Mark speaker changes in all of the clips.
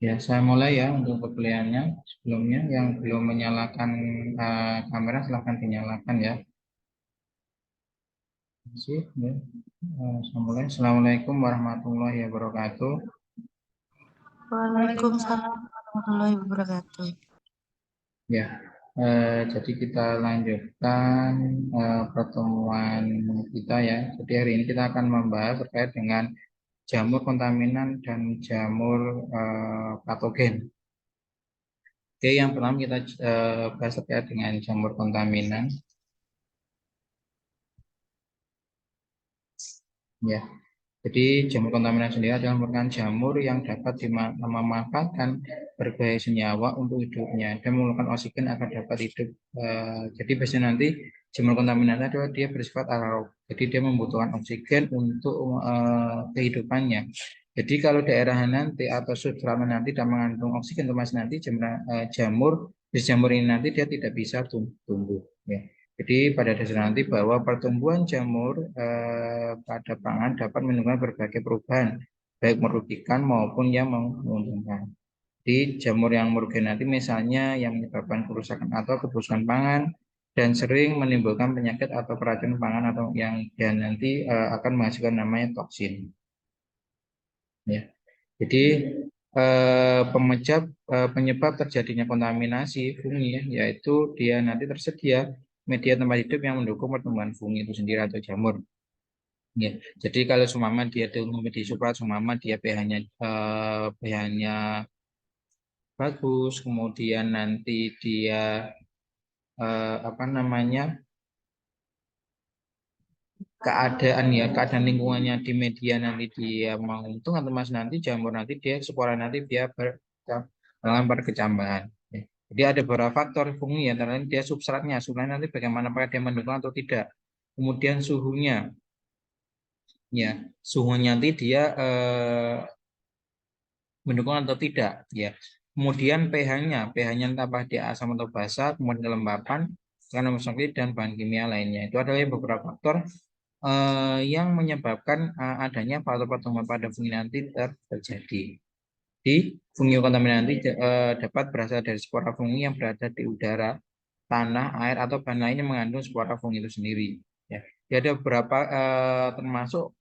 Speaker 1: Ya, saya mulai ya untuk perkuliahannya. Sebelumnya, yang belum menyalakan kamera, silahkan dinyalakan ya. Terima kasih, ya. Saya mulai. Assalamualaikum warahmatullahi wabarakatuh.
Speaker 2: Waalaikumsalam warahmatullahi wabarakatuh.
Speaker 1: Ya, jadi kita lanjutkan pertemuan kita ya. Jadi hari ini kita akan membahas terkait dengan jamur kontaminan dan jamur patogen. Oke, yang pertama kita bahas terkait dengan jamur kontaminan. Ya, jadi jamur kontaminan sendiri adalah merupakan jamur yang dapat memanfaatkan berbagai senyawa untuk hidupnya dan mengeluarkan oksigen agar dapat hidup. Jadi biasanya nanti jamur kontaminan adalah dia bersifat anaerob. Jadi dia membutuhkan oksigen untuk kehidupannya. Jadi kalau daerah nanti atau substrat nanti tidak mengandung oksigen, otomatis nanti jamur ini nanti dia tidak bisa tumbuh. Ya. Jadi pada dasarnya nanti bahwa pertumbuhan jamur pada pangan dapat menimbulkan berbagai perubahan, baik merugikan maupun yang menguntungkan. Di jamur yang merugikan nanti misalnya yang menyebabkan kerusakan atau kebusukan pangan dan sering menimbulkan penyakit atau keracunan pangan atau yang dan nanti akan menghasilkan namanya toksin. Ya. Jadi penyebab terjadinya kontaminasi fungi ya, yaitu dia nanti tersedia media tempat hidup yang mendukung pertumbuhan fungi itu sendiri atau jamur. Ya, jadi kalau sumama dia tumbuh di suprat, sumama dia pH-nya bagus, kemudian nanti dia apa namanya keadaan lingkungannya di media nanti dia menguntung atau mas nanti jamur nanti dia spora nanti dia melambar kecambahan. Ya. Jadi ada beberapa faktor fungi ya, antara lain dia substratnya nanti bagaimana apakah dia mendukung atau tidak. Kemudian suhunya, ya suhunya nanti dia mendukung atau tidak ya. Kemudian pH-nya apakah dia asam atau basa, kemudian kelembapan, kandungan oksigen dan bahan kimia lainnya. Itu adalah beberapa faktor yang menyebabkan adanya faktor pertumbuhan pada fungi nanti terjadi. Di fungi kontaminan nanti dapat berasal dari spora fungi yang berada di udara, tanah, air atau bahan lain yang mengandung spora fungi itu sendiri. Ya, jadi ada beberapa termasuk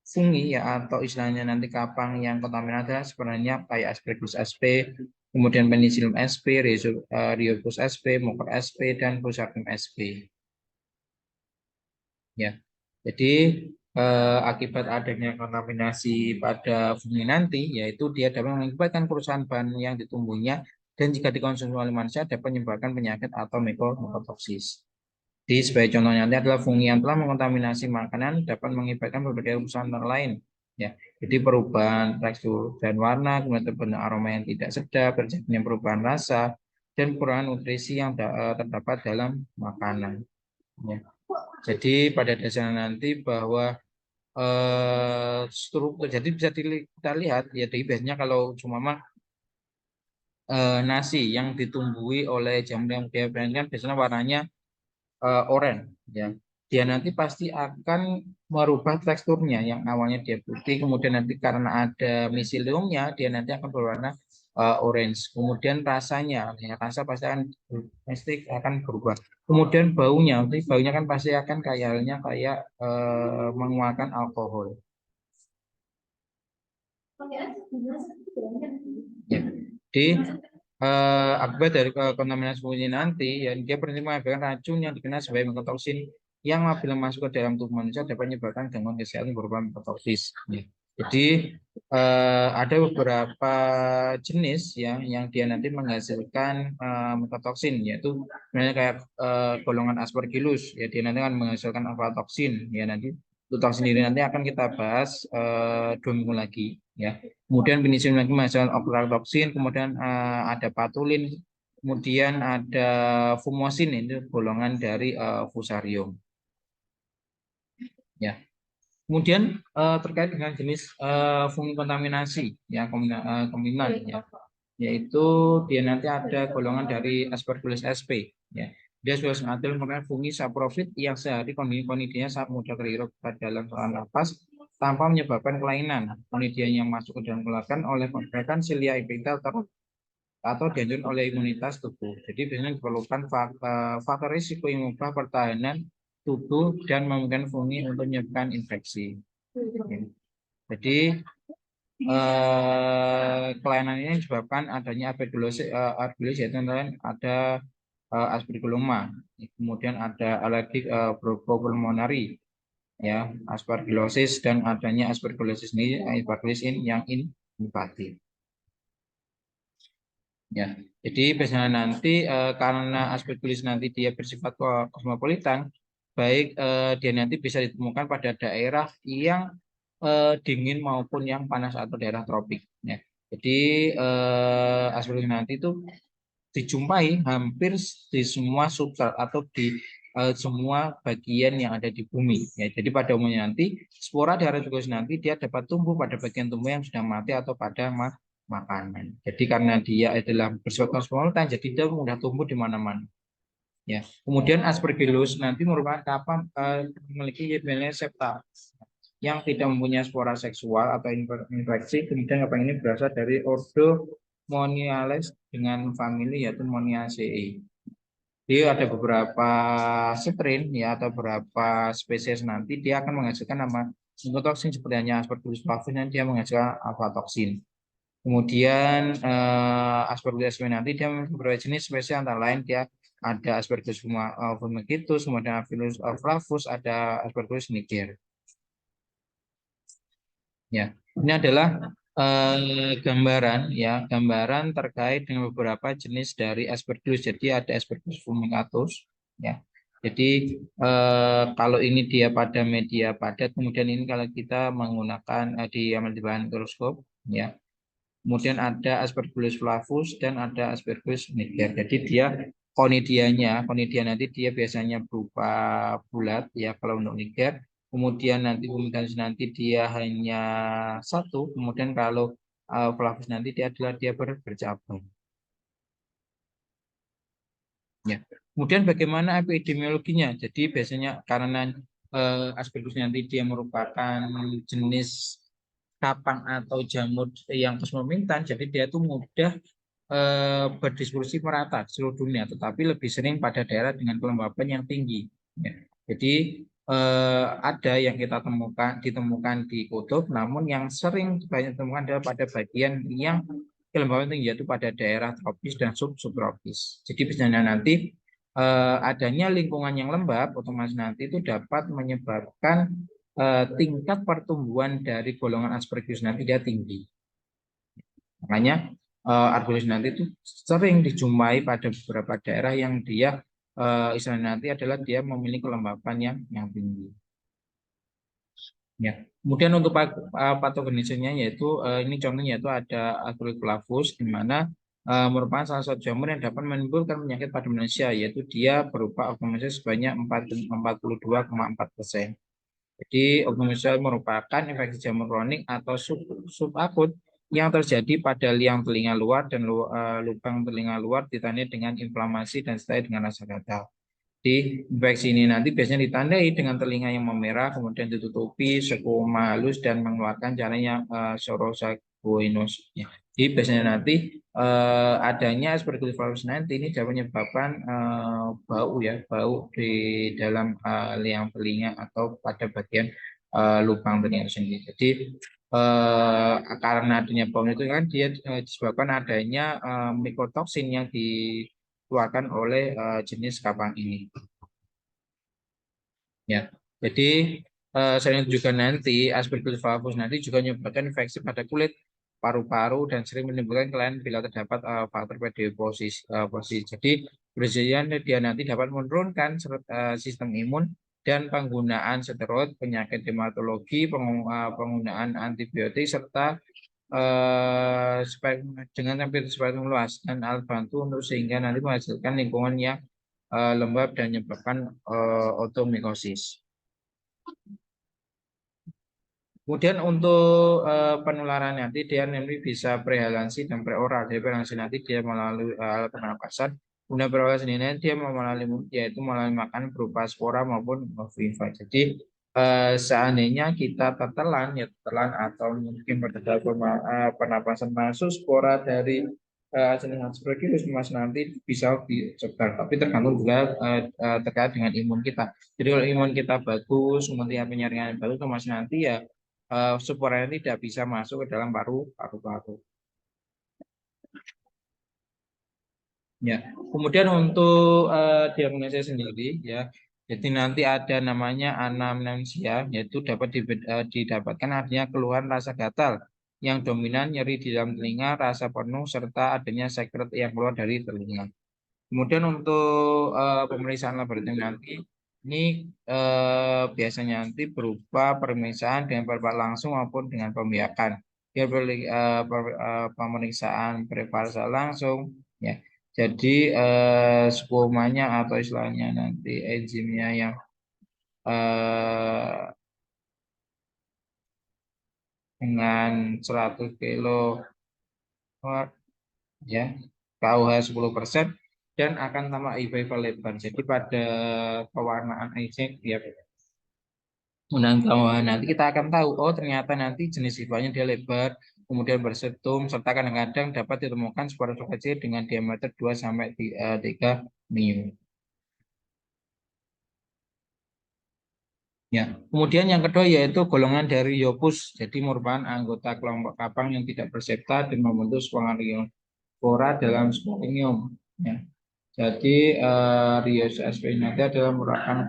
Speaker 1: fungi ya atau istilahnya nanti kapang yang kontaminan adalah sebenarnya kayak Aspergillus sp, kemudian Penicillium sp, Rheopus sp, Mucor sp dan Fusarium sp. Ya, jadi akibat adanya kontaminasi pada fungi nanti, yaitu dia dapat mengakibatkan kerusakan bahan yang ditumbuhnya dan jika dikonsumsi oleh manusia dapat menyebabkan penyakit atau mikotoksis. Di sebagai contohnya nanti adalah fungi yang telah mengontaminasi makanan dapat mengakibatkan berbagai kerusakan lain. Ya, jadi perubahan tekstur dan warna, kemudian terbentuk aroma yang tidak sedap, terjadinya perubahan rasa, dan kekurangan nutrisi yang terdapat dalam makanan. Ya. Jadi pada dasarnya nanti bahwa struktur, jadi bisa kita lihat ya, jadi biasanya kalau cuma nasi yang ditumbuhi oleh jamur yang dia kan biasanya warnanya oranye ya, dia nanti pasti akan merubah teksturnya yang awalnya dia putih, kemudian nanti karena ada miseliumnya dia nanti akan berwarna orange. Kemudian rasanya ya, rasa pasti akan berubah. Kemudian baunya kan pasti akan kayak halnya kayak mengeluarkan alkohol ya. Di akibat dari kontaminasi fungi nanti ya dia berarti mengakibatkan racun yang dikenal sebagai mikotoksin yang apabila masuk ke dalam tubuh manusia dapat menyebabkan gangguan kesehatan berupa mikotoksis. Ya. Jadi ada beberapa jenis yang dia nanti menghasilkan mikotoksin, yaitu sebenarnya kayak golongan Aspergillus ya, dia nanti akan menghasilkan aflatoksin ya, nanti untuk toksin sendiri nanti akan kita bahas 2 minggu lagi ya. Kemudian penicillin lagi menghasilkan ochratoxin, kemudian ada patulin, kemudian ada fumosin, itu golongan dari fusarium ya. Kemudian terkait dengan jenis fungi kontaminasi ya, kombinat ya, yaitu dia nanti ada golongan dari Aspergillus sp ya. Dia sudah mengambil merupakan fungi saprofit yang sehari kondisinya saat mudah terhirup pada dalam saluran nafas tanpa menyebabkan kelainan. Konidia yang masuk ke dalam keluarga oleh pergerakan silia infekta atau dianjurkan oleh imunitas tubuh. Jadi biasanya diperlukan faktor risiko yang mengubah pertahanan tubuh dan memungkinkan fungi untuk menyebabkan infeksi. Jadi kelainan ini disebabkan adanya aspergillosis, yaitu ada aspergilloma, kemudian ada alergi bronchopulmonary, ya, aspergillosis, dan adanya aspergillosis ini yang invasif. Ya, jadi biasanya nanti karena aspergillosis nanti dia bersifat kosmopolitan, baik dia nanti bisa ditemukan pada daerah yang dingin maupun yang panas atau daerah tropik. Ya. Jadi aspergillosis nanti itu dijumpai hampir di semua substrat atau di semua bagian yang ada di bumi. Ya, jadi pada umumnya nanti spora dari aspergillosis nanti dia dapat tumbuh pada bagian tubuh yang sudah mati atau pada makanan. Jadi karena dia adalah bersifat kosmopolitan, jadi dia mudah tumbuh di mana-mana. Ya. Kemudian aspergillus nanti merupakan kapal memiliki septa yang tidak mempunyai spora seksual atau infeksi. Kemudian kapal ini berasal dari ordo Moniales dengan famili yaitu Moniaceae. Jadi ada beberapa strain ya atau beberapa spesies nanti dia akan menghasilkan nama mycotoksin seperti hanya Aspergillus flavus dan dia menghasilkan aflatoksin. Kemudian Aspergillus nanti dia memiliki beberapa jenis spesies antara lain dia ada Aspergillus fumigatus, kemudian Aspergillus flavus, ada Aspergillus niger. Ya, ini adalah gambaran ya, gambaran terkait dengan beberapa jenis dari Aspergillus. Jadi ada Aspergillus fumigatus ya. Jadi kalau ini dia pada media padat, kemudian ini kalau kita menggunakan di bahan mikroskop ya. Kemudian ada Aspergillus flavus dan ada Aspergillus niger. Jadi dia konidia nanti dia biasanya berupa bulat ya kalau untuk niger. Kemudian nanti dia hanya satu. Kemudian kalau flavus nanti dia bercabang. Ya. Kemudian bagaimana epidemiologinya? Jadi biasanya karena Aspergillus nanti dia merupakan jenis kapang atau jamur yang kosmopolitan, jadi dia itu mudah berdistribusi merata di seluruh dunia, tetapi lebih sering pada daerah dengan kelembapan yang tinggi. Ya. Jadi ada yang kita ditemukan di kutub, namun yang sering banyak ditemukan adalah pada bagian yang kelembapan tinggi, yaitu pada daerah tropis dan subtropis. Jadi biasanya nanti adanya lingkungan yang lembab, otomatis nanti itu dapat menyebabkan tingkat pertumbuhan dari golongan Aspergillus nanti dia tinggi. Makanya Aspergillus nanti itu sering dijumpai pada beberapa daerah yang dia istilahnya nanti adalah dia memiliki kelembapan yang tinggi. Ya. Kemudian untuk patogenisnya yaitu ini contohnya yaitu ada Aspergillus flavus di mana merupakan salah satu jamur yang dapat menimbulkan penyakit pada manusia, yaitu dia berupa otomatis sebanyak 42,4%. Jadi otomatis merupakan infeksi jamur kronik atau subakut yang terjadi pada liang telinga luar dan lubang telinga luar ditandai dengan inflamasi dan disertai dengan rasa gatal. Di infeksi ini nanti biasanya ditandai dengan telinga yang memerah, kemudian ditutupi sekuma halus dan mengeluarkan caranya sorosagoinus. Ya. Jadi biasanya nanti adanya Aspergillus flavus nanti ini dapat menyebabkan bau di dalam liang telinga atau pada bagian lubang telinga sendiri. Jadi karena adanya bau itu kan dia disebabkan adanya mycotoksin yang dikeluarkan oleh jenis kapang ini. Ya, jadi selain juga nanti Aspergillus flavus nanti juga menyebabkan infeksi pada kulit, paru-paru, dan sering menimbulkan kelainan bila terdapat faktor predisposisi. Jadi biasanya dia nanti dapat menurunkan sistem imun dan penggunaan steroid, penyakit hematologi, penggunaan antibiotik serta dengan hampir spektrum luas dan alat bantu untuk sehingga nanti menghasilkan lingkungan yang lembab dan menyebabkan otomikosis. Kemudian untuk penularan nanti dia nanti bisa prehalansi dan preoral. Jadi prehalansi nanti dia melalui alat pernapasan. Kemudian preoral sendiri dia melalui yaitu melalui makan berupa spora maupun viva. Jadi seandainya kita tertelan, ya tertelan atau mungkin terdapat pernapasan masuk spora dari Acinus aspergillus, mas nanti bisa disebar. Tapi tergantung juga terkait dengan imun kita. Jadi kalau imun kita bagus, kemudian penyaringan yang bagus, mas nanti ya spora ini tidak bisa masuk ke dalam paru-paru. Ya, kemudian untuk diagnosis sendiri ya, jadi nanti ada namanya anamnesia, yaitu dapat didapatkan adanya keluhan rasa gatal yang dominan, nyeri di dalam telinga, rasa penuh, serta adanya sekret yang keluar dari telinga. Kemudian untuk pemeriksaan laboratorium nanti, ini biasanya nanti berupa pemeriksaan dengan preparat langsung maupun dengan pembiakan. Dia pemeriksaan preparat langsung, ya. Jadi skumanya atau istilahnya nanti enzimnya yang dengan 100 kilo ya KUH 10% dan akan tambah IVV lebar. Jadi pada pewarnaan ejek ya nanti kita akan tahu oh ternyata nanti jenis IVA-nya dia lebar, kemudian bersetum, serta kadang-kadang dapat ditemukan spora kecil dengan diameter 2 sampai 3 mm. Ya, kemudian yang kedua yaitu golongan dari Yopus. Jadi merupakan anggota kelompok kapang yang tidak bersepta dan membentuk spora dalam sporidium. Ya. Jadi Rios sp adalah merupakan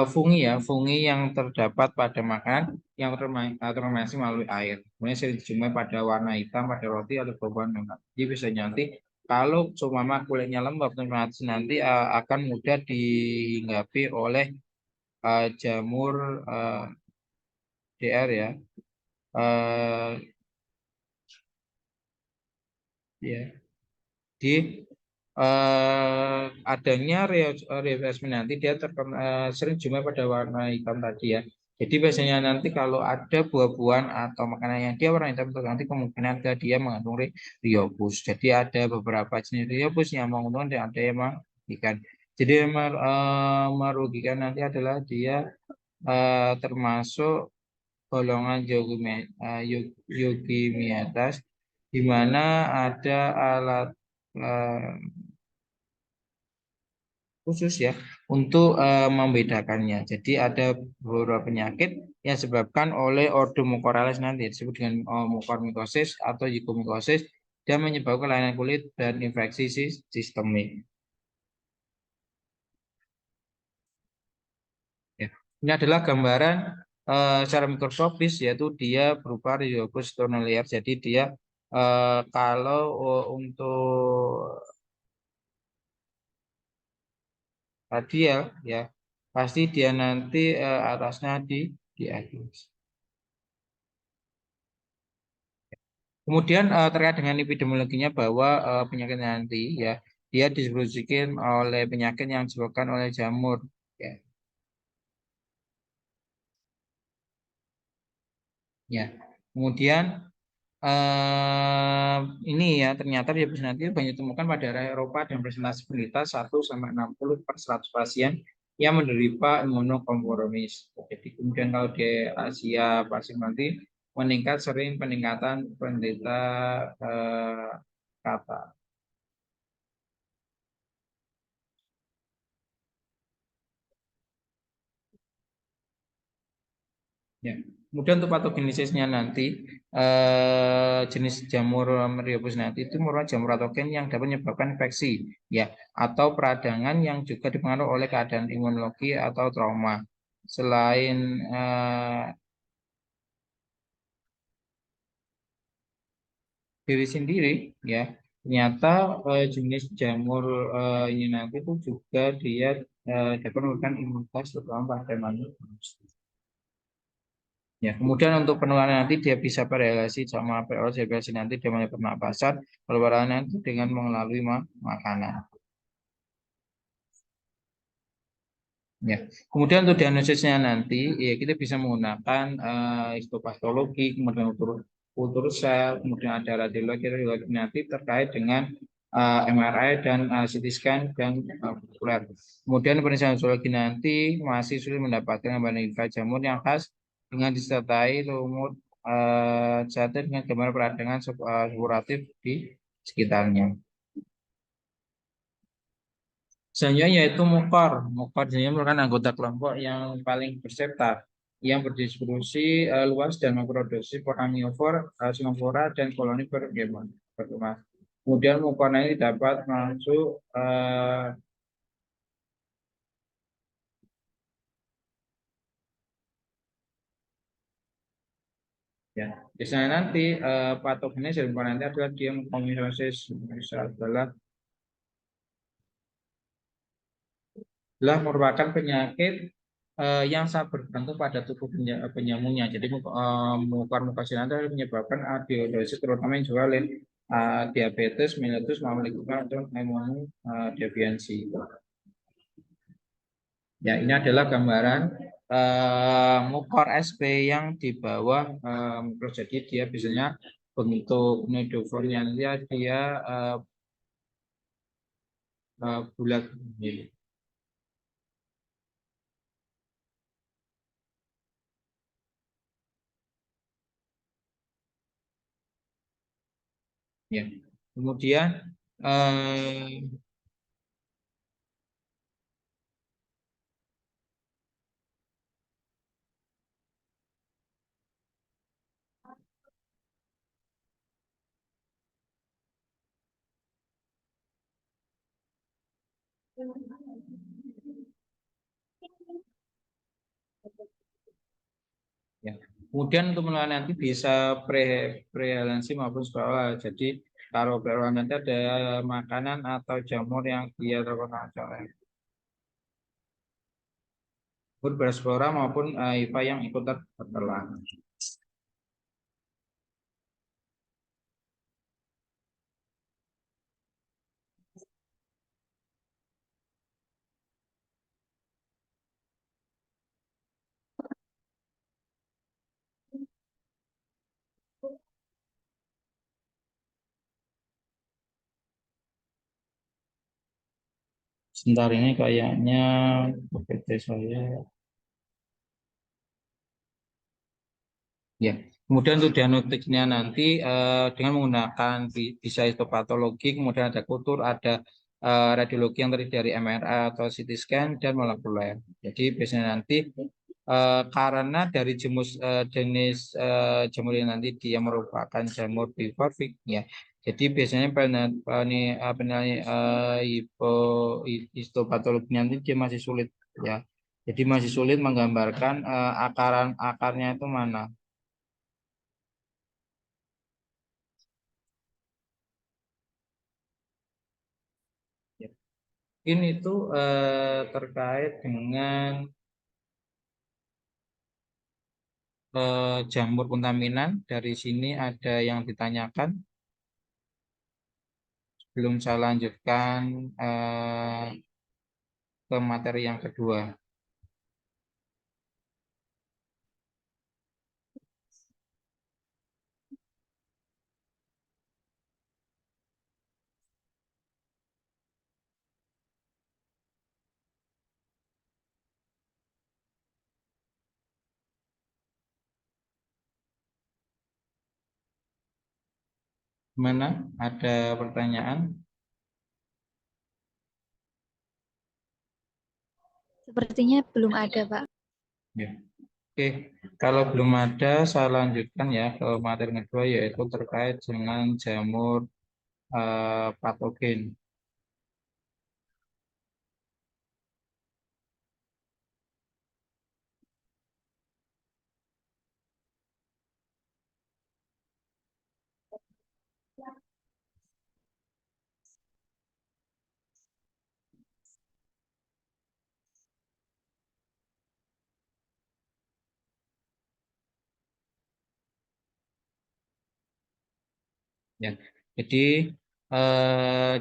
Speaker 1: fungi yang terdapat pada makanan yang terfermentasi melalui air. Kemudian sering dijumpai pada warna hitam pada roti atau buah-buahan lembab. Jadi bisa nanti kalau cuma kulitnya lembab nanti akan mudah dihinggapi oleh jamur DR ya. Ya. Di adanya reaction nanti dia sering jumlah pada warna hitam tadi ya. Jadi biasanya nanti kalau ada buah-buahan atau makanan yang dia warna hitam itu nanti kemungkinan dia mengandung riobus. Jadi ada beberapa jenis riobus yang menguntungkan dan ada yang merugikan. Jadi yang merugikan nanti adalah dia termasuk golongan Eugymietas di mana ada alat khusus ya untuk membedakannya. Jadi ada beberapa penyakit yang disebabkan oleh ordomucorales nanti disebut dengan mucormycosis atau eugymiosis dan menyebabkan kelainan kulit dan infeksi sistemik. Ya. Ini adalah gambaran secara mikroskopis yaitu dia berupa Rhizophus tonalier. Jadi dia kalau untuk radial ya pasti dia nanti atasnya di atas. Kemudian terkait dengan epidemiologinya bahwa penyakit nanti ya dia distribusikan oleh penyakit yang disebabkan oleh jamur ya. Ya. Kemudian ini ya ternyata dia nanti banyak ditemukan pada daerah Eropa dan presentasi penderita 1-60/100 pasien yang menderita imunokompromis. Jadi kemudian kalau di Asia pasien nanti meningkat sering peningkatan penderita kata. Ya. Kemudian untuk patogenesisnya nanti jenis jamur Myriopus nanti itu merupakan jamur patogen yang dapat menyebabkan infeksi ya atau peradangan yang juga dipengaruhi oleh keadaan imunologi atau trauma. Selain diri sendiri ya ternyata jenis jamur ini nanti itu juga dia dapat memberikan imunitas terutama pada manusia. Ya, kemudian untuk penularan nanti dia bisa berrelasi sama PO ZPS nanti dengan pernapasan, penularan nanti dengan melalui makanan. Ya, kemudian untuk diagnosisnya nanti ya kita bisa menggunakan histopatologi, kemudian kultur sel, kemudian ada radiologi nanti terkait dengan MRI dan CT scan dan molekuler. Kemudian pemeriksaan histologi nanti masih sulit mendapatkan gambaran identifikasi jamur yang khas dengan disertai lumut jatuh dengan gambar peradangan supuratif di sekitarnya. Selanjutnya yaitu mukor. Mukor jenisnya merupakan anggota kelompok yang paling bersepta, yang berdistribusi luas dan memproduksi foraminivora, sinofora, dan koloni bergema. Kemudian mukor ini dapat masuk ya. Biasanya nanti patogennya dari mukor nanti adalah dia homeostasis, bisa adalah merupakan penyakit yang sangat bergantung pada tubuh penyamungnya. Jadi mukorsinosis adalah menyebabkan adenosis terutama yang juga oleh diabetes, mellitus, molekular atau imunodeficiency. Ya, ini adalah gambaran mukor SP yang di bawah jadi dia biasanya bentuk nidoformnya dia bulat. Ya. Kemudian ya. Kemudian untuk menilai nanti bisa prevalensi maupun skala. Jadi kalau prevalensi nanti ada makanan atau jamur yang dia terkena berspora maupun IPA yang ikut tertelan. Sebentar ini kayaknya PPT saya. Ya, kemudian untuk diagnostiknya nanti dengan menggunakan bisa histopatologi, kemudian ada kultur, ada radiologi yang terdiri dari MRI atau CT scan dan molekuler. Jadi biasanya nanti karena dari jenis jamur yang nanti dia merupakan jamur bifurfik ya. Jadi biasanya histopatologi nanti dia masih sulit ya. Jadi masih sulit menggambarkan akarnya itu mana. Ya. Ini tuh terkait dengan jamur kontaminan. Dari sini ada yang ditanyakan. Belum saya lanjutkan ke materi yang kedua. Mana ada pertanyaan?
Speaker 2: Sepertinya belum ada, Pak.
Speaker 1: Ya. Oke, kalau belum ada, saya lanjutkan ya ke materi kedua yaitu terkait dengan jamur patogen. Ya, jadi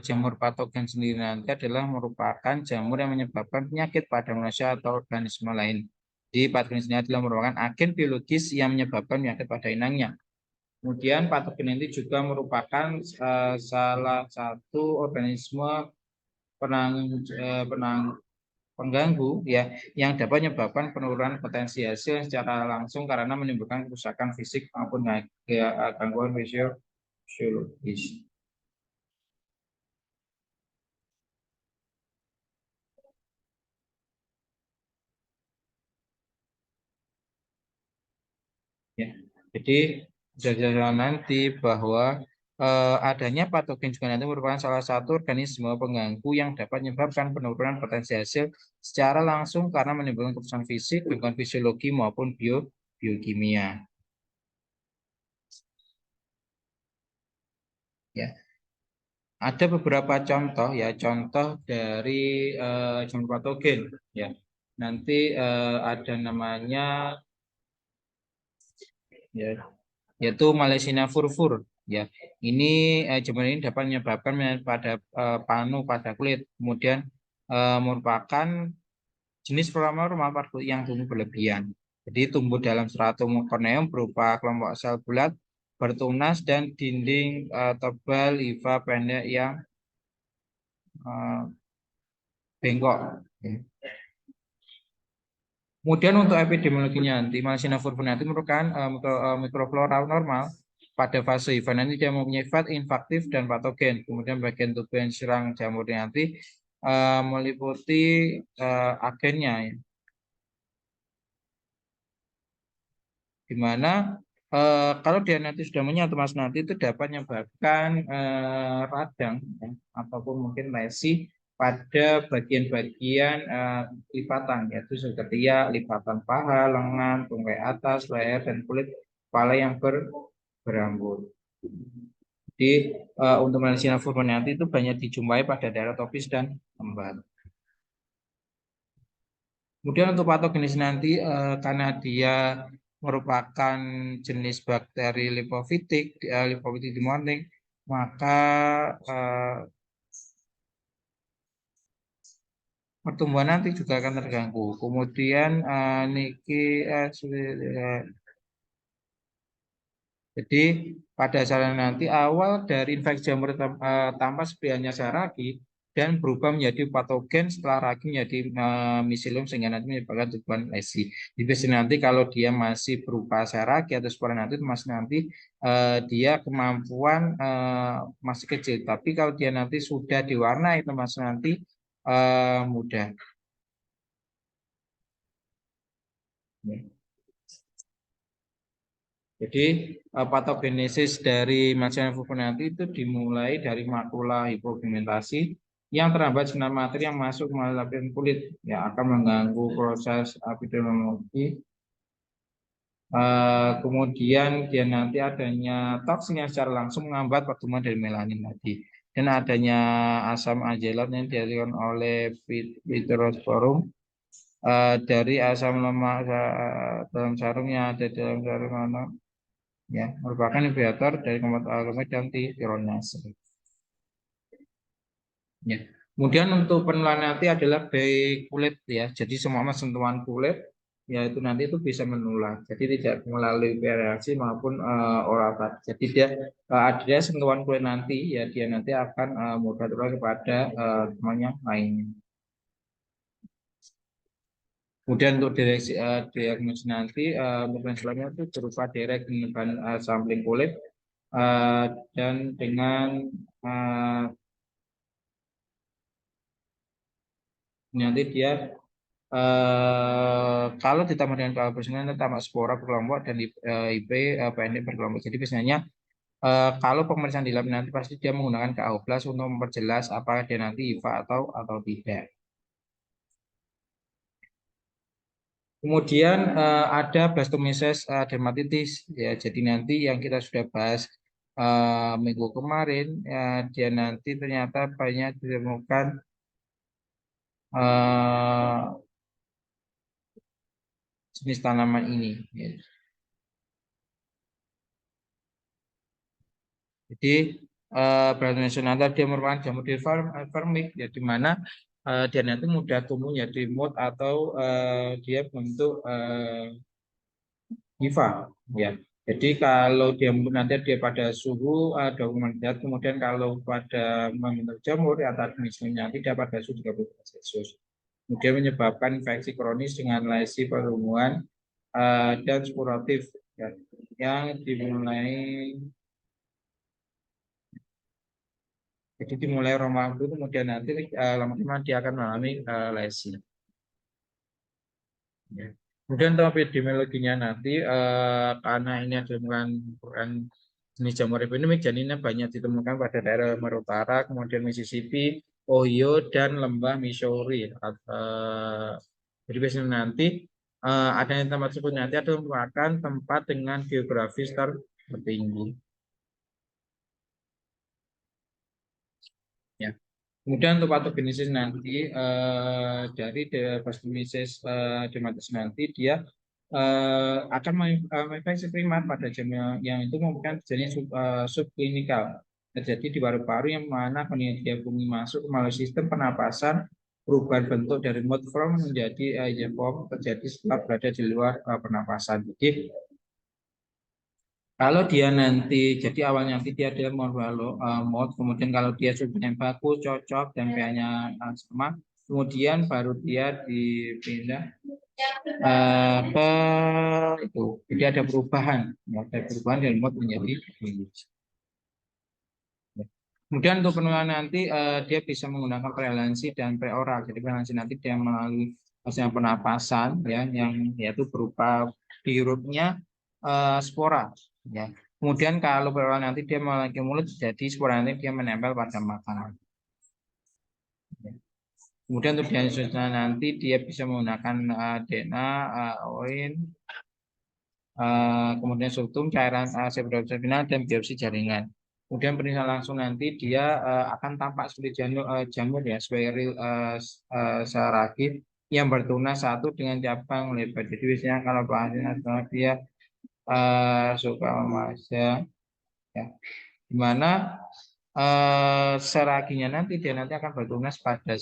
Speaker 1: jamur patogen sendiri nanti adalah merupakan jamur yang menyebabkan penyakit pada manusia atau organisme lain. Di patogen ini adalah merupakan agen biologis yang menyebabkan penyakit pada inangnya. Kemudian patogen ini juga merupakan salah satu organisme pengganggu ya yang dapat menyebabkan penurunan potensi hasil secara langsung karena menimbulkan kerusakan fisik maupun gangguan fisiologis. Ya. Jadi jalan nanti bahwa adanya patogen juga nanti merupakan salah satu organisme pengganggu yang dapat menyebabkan penurunan potensi hasil secara langsung karena menimbulkan kerusakan fisik, gangguan fisiologi maupun biokimia. Ya, ada beberapa contoh ya, contoh dari jamur patogen ya. Nanti ada namanya ya, yaitu Malassina furfur ya. Ini jamur ini dapat menyebabkan pada panu pada kulit. Kemudian merupakan jenis flora normal yang tumbuh berlebihan. Jadi tumbuh dalam stratum korneum berupa kelompok sel bulat bertunas dan dinding tebal hifa pendek yang bengkok. Kemudian untuk epidemiologinya nanti Malassina furfur merupakan mikroflora normal pada fase hifa. Nanti dia mempunyai sifat infektif dan patogen. Kemudian bagian tubuh yang diserang jamur nanti meliputi agennya, ya. Di mana kalau dia nanti sudah menyatu mas nanti itu dapat menyebabkan radang ya, ataupun mungkin lesi pada bagian-bagian lipatan yaitu seperti ya lipatan paha, lengan, tungkai atas, leher dan kulit kepala yang berambut. Jadi untuk Malassina furfur itu banyak dijumpai pada daerah tropis dan lembat. Kemudian untuk patogenis nanti karena dia merupakan jenis bakteri lipofitik, lipofitik demanding, maka pertumbuhan nanti juga akan terganggu. Kemudian niki jadi pada saat nanti awal dari infeksi jamur tanpa sebenarnya saragi dan berubah menjadi patogen setelah ragi menjadi miselium sehingga nanti menyebabkan tubuhan lesi. Di biasanya nanti kalau dia masih berupa saragi atau spora nanti masih nanti dia kemampuan masih kecil. Tapi kalau dia nanti sudah diwarnai itu masih nanti mudah. Ya. Jadi patogenesis dari Malassina furfur itu dimulai dari makula hipopigmentasi yang terhambat sinar matahari yang masuk melalui lapisan kulit yang akan mengganggu proses epidemiologi. Kemudian dia nanti adanya toksin yang secara langsung menghambat pertumbuhan dari melanin tadi dan adanya asam azelot yang dihasilkan oleh Phytosporum dari asam lemak dalam sarung yang ada dalam sarung anak ya merupakan inhibitor dari komponen antitironase. Ya. Kemudian untuk penularan nanti adalah baik kulit ya. Jadi semua sentuhan kulit yaitu nanti itu bisa menular. Jadi tidak melalui reaksi maupun oral tadi. Jadi dia ada sentuhan kulit nanti ya dia nanti akan mudah tertular kepada teman yang lainnya. Kemudian untuk diagnosis nanti mungkin selanjutnya itu berupa direct dengan sampling kulit dan dengan nanti dia kalau ditambah dengan kolaborasinya tambah spora berkelompok dan IP pendek berkelompok. Jadi biasanya kalau pemeriksaan di lab nanti pasti dia menggunakan KO+ untuk memperjelas apakah dia nanti IVA atau tidak. Kemudian ada blastomeses dermatitis ya. Jadi nanti yang kita sudah bahas minggu kemarin dia nanti ternyata banyak ditemukan jenis tanaman ini. Ya. Jadi blastomeses dia merupakan jamur vermik ya di mana dia nanti mudah tumbuh jadi mold atau dia bentuk hifa ya. Jadi kalau dia nanti dia pada suhu dokumen lihat, kemudian kalau pada membentuk jamur atau administrasinya nanti dia pada suhu 30 derajat Celcius. Kemudian menyebabkan infeksi kronis dengan lesi perungguan dan sporotif ya, yang dimulai jadi dimulai Romawi kemudian nanti lama-lama dia akan mengalami lesi. Ya. Kemudian untuk epidemiologinya nanti karena ini adalah bukan jenis jamur epidemik, jadi ini banyak ditemukan pada daerah Utara, kemudian Mississippi, Ohio, dan lembah Missouri. Jadi biasanya nanti adanya tempat tersebut nanti adalah merupakan tempat dengan geografis tertinggi. Ya. Kemudian untuk patogenesis nanti dari Plasmidiosis dermatitis nanti dia akan menginfeksi primat pada jam yang itu merupakan jenis subklinikal terjadi di paru-paru yang mana dia bumi masuk ke melalui sistem pernapasan, perubahan bentuk dari mouth form menjadi form terjadi setelah berada di luar pernapasan. Jadi kalau dia nanti, jadi awalnya nanti dia adalah mode, kemudian kalau dia suhunya bagus, cocok, dan pH-nya sama, kemudian baru dia dipindah ke itu. Jadi ada perubahan, ada perubahan dari mode menjadi bilis. Kemudian untuk penularan nanti dia bisa menggunakan prevalensi dan preoral. Jadi prevalensi nanti dia melalui hasil pernapasan ya, yang yaitu berupa dirutnya spora. Ya. Kemudian kalau preoral nanti dia melalui mulut, jadi spora nanti dia menempel pada makanan. Ya. Kemudian untuk diagnosisnya nanti dia bisa menggunakan DNA, urin, kemudian sultum, cairan sebrospinal dan biopsi jaringan. Kemudian penelitian langsung nanti dia akan tampak seperti jamur ya, steril seragit yang bertunas satu dengan cabang lebar. Jadi biasanya kalau pasien dia suka memasak ya, dimana seraginya nanti dia nanti akan bertunas pada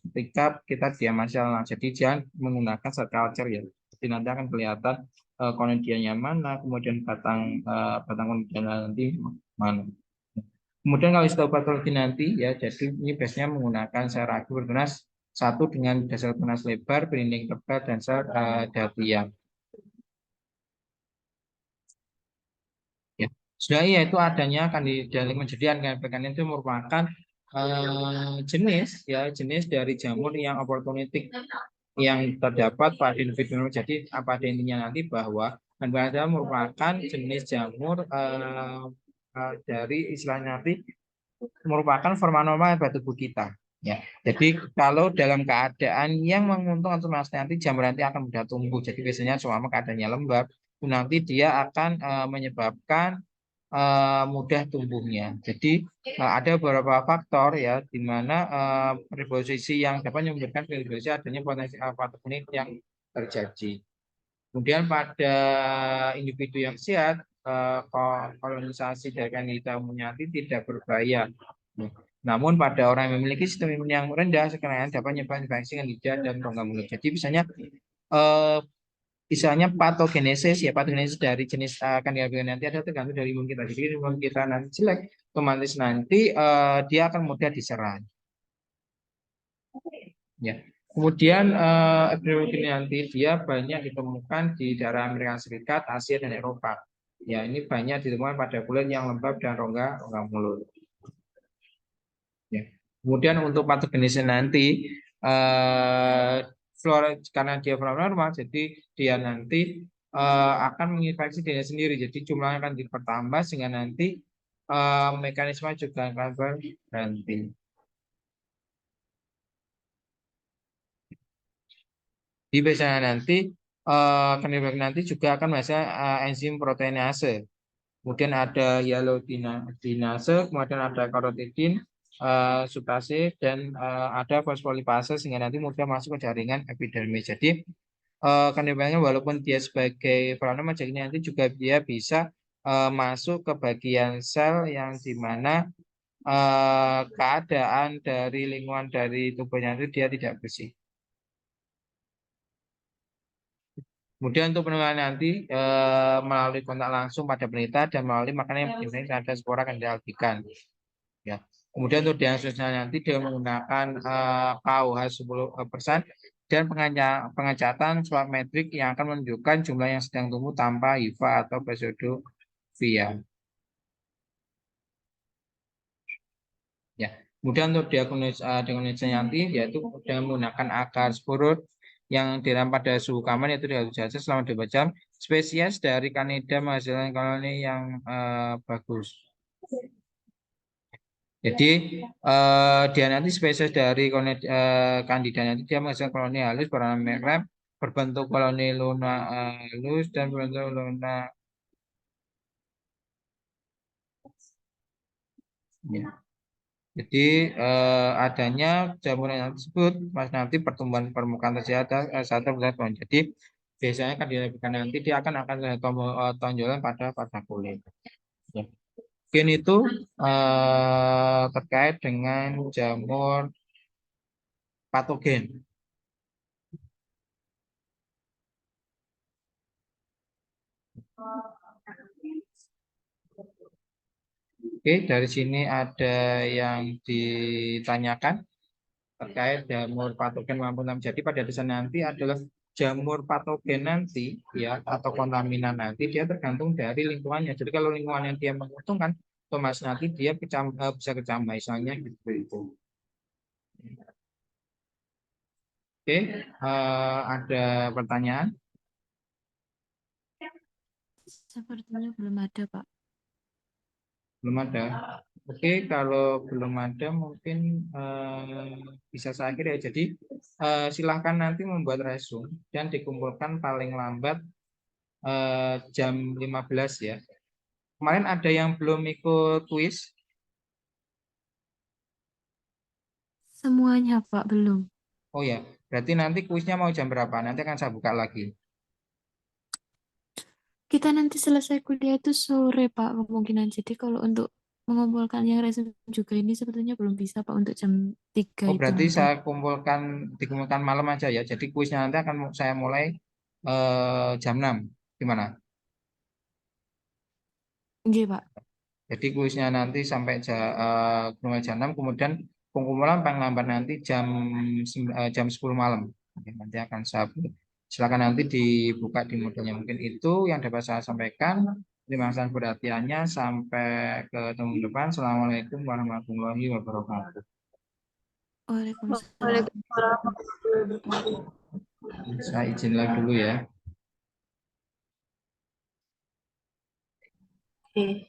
Speaker 1: ketika kita diam masalah. Jadi jangan menggunakan cell culture ya. Jadi nanti akan kelihatan kondiennya mana, kemudian batang kondiennya nanti mana. Kemudian kalau histopatologi nanti ya, jadi ini biasanya menggunakan seragi bertunas satu dengan dasar tunas lebar, berinding tebal dan sel datiam. Ya. Sudah iya itu adanya kandidat menjadi kandidat itu merupakan jenis ya jenis dari jamur yang opportunistik yang terdapat pada individu. Jadi apa ada intinya nanti bahwa kandidat merupakan jenis jamur dari istilahnya nanti merupakan forma normal pada tubuh kita. Ya, jadi kalau dalam keadaan yang menguntungkan untuk nanti jamur nanti akan mudah tumbuh. Jadi biasanya selama keadaannya lembab, nanti dia akan menyebabkan mudah tumbuhnya. Jadi ada beberapa faktor ya di mana reproduksi yang dapat menyebabkan reproduksi adanya potensi patogenik yang terjadi. Kemudian pada individu yang sehat, kolonisasi dari kandidat nanti tidak berbahaya. Namun pada orang yang memiliki sistem imun yang rendah, sekarang dapat menyebabkan infeksi kandidat dan rongga mulut. Jadi misalnya patogenesis ya patogenesis dari jenis kandidat nanti ada tergantung dari imun kita. Jadi imun kita nanti jelek, otomatis nanti dia akan mudah diserang. Ya. Kemudian epidemiologi nanti dia banyak ditemukan di daerah Amerika Serikat, Asia dan Eropa. Ya, ini banyak ditemukan pada kulit yang lembab dan rongga mulut. Ya. Kemudian untuk patogenesis nanti flora karena dia flora normal, jadi dia nanti akan menginfeksi dirinya sendiri. Jadi jumlahnya akan dipertambah sehingga nanti mekanisme juga akan berhenti. Di biasanya nanti kandidat nanti juga akan masuk enzim proteinase. Kemudian ada hyaluronidase, kemudian ada karotidin, suprase, dan ada fosfolipase sehingga nanti mudah masuk ke jaringan epidermis. Jadi kandidatnya walaupun dia sebagai peranoma, jadi nanti juga dia bisa masuk ke bagian sel yang dimana keadaan dari lingkungan dari tubuhnya itu dia tidak bersih. Kemudian untuk penularan nanti melalui kontak langsung pada peneliti dan melalui makanan yang berinfeksi terhadap spora akan dialihkan. Ya. Kemudian untuk diagnosisnya nanti dia menggunakan KUH 10% dan pengecatan swab metrik yang akan menunjukkan jumlah yang sedang tumbuh tanpa hifa atau pseudovia. Ya. Kemudian untuk diagnosisnya nanti yaitu dengan menggunakan akar sporut yang diram pada suhu kamar yaitu 200 derajat selama 24 jam. Spesies dari Candida menghasilkan koloni yang bagus. Jadi dia nanti spesies dari Candida nanti dia menghasilkan koloni halus berwarna merah berbentuk koloni luna halus dan berbentuk luna. Ya. Jadi adanya jamur yang tersebut pas nanti pertumbuhan permukaan terlihat saat pohon. Jadi biasanya kan dilakukan nanti dia akan tonjolan pada kulit. Ya. Mungkin itu terkait dengan jamur patogen. Oke, dari sini ada yang ditanyakan terkait jamur patogen mampu enam. Jadi pada dasarnya nanti adalah jamur patogen nanti ya atau kontaminan nanti dia tergantung dari lingkungannya. Jadi kalau lingkungannya dia menguntungkan, otomatis nanti dia bisa kecamai, misalnya gitu itu. Oke, ada pertanyaan?
Speaker 2: Sepertinya belum ada, Pak.
Speaker 1: Belum ada. Oke, kalau belum ada mungkin bisa saya akhiri ya. Jadi silahkan nanti membuat resume dan dikumpulkan paling lambat jam 15 ya. Kemarin ada yang belum ikut kuis.
Speaker 2: Semuanya, Pak, belum.
Speaker 1: Oh ya, berarti nanti kuisnya mau jam berapa? Nanti akan saya buka lagi.
Speaker 2: Kita nanti selesai kuliah itu sore, Pak, kemungkinan. Jadi kalau untuk mengumpulkan yang resume juga ini sebetulnya belum bisa, Pak, untuk jam 3
Speaker 1: Oh
Speaker 2: itu
Speaker 1: berarti
Speaker 2: nanti.
Speaker 1: saya dikumpulkan malam aja ya. Jadi kuisnya nanti akan saya mulai jam 6. Gimana?
Speaker 2: Oke, Pak.
Speaker 1: Jadi kuisnya nanti sampai mulai jam 6, kemudian pengumpulan paling lambat nanti jam 10 malam. Oke, nanti akan saya silakan nanti dibuka di modalnya. Mungkin itu yang dapat saya sampaikan. Terima kasih perhatiannya. Sampai ketemu depan. Assalamualaikum warahmatullahi wabarakatuh.
Speaker 2: Waalaikumsalam.
Speaker 3: Waalaikumsalam.
Speaker 1: Saya izin lagi dulu ya.
Speaker 3: Oke.